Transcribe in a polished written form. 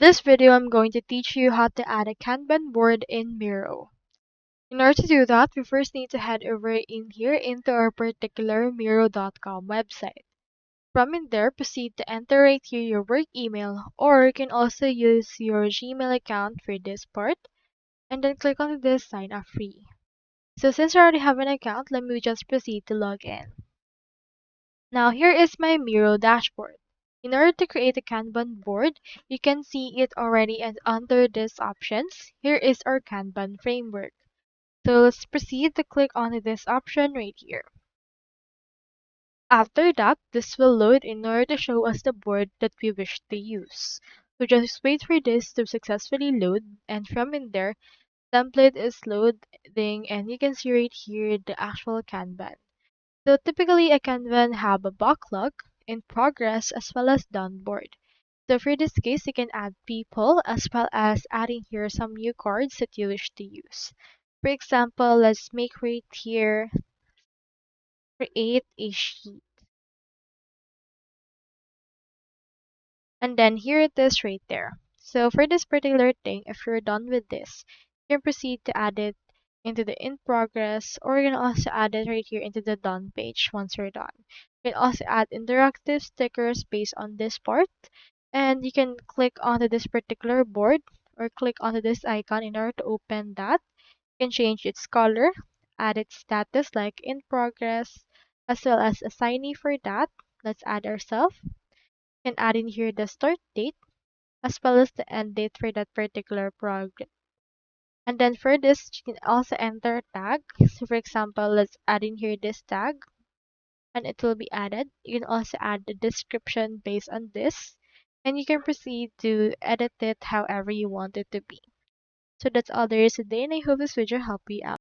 This video I'm going to teach you how to add a Kanban board in Miro. In order to do that, we first need to head over in here into our particular Miro.com website. From in there, proceed to enter right here your work email, or you can also use your Gmail account for this part, and then click on this sign up free. So since I already have an account, let me just proceed to log in. Now here is my Miro dashboard. In order to create a Kanban board, you can see it already and under these options, here is our Kanban framework. So let's proceed to click on this option right here. After that, this will load in order to show us the board that we wish to use. So just wait for this to successfully load, and from in there, template is loading and you can see right here the actual Kanban. So typically a Kanban have a backlog, in progress, as well as done board. So for this case, you can add people as well as adding here some new cards that you wish to use. For example, let's make right here, create a sheet. And then here it is right there. So for this particular thing, if you're done with this, you can proceed to add it into the in progress, or you can also add it right here into the done page once you're done. You can also add interactive stickers based on this part, and you can click onto this particular board or click onto this icon in order to open that. You can change its color, add its status like in progress, as well as assignee for that. Let's add ourselves. You can add in here the start date as well as the end date for that particular program. And then for this, you can also enter tag. So for example, let's add in here this tag and it will be added. You can also add the description based on this, and you can proceed to edit it however you want it to be. So that's all there is today, and I hope this video helped you out.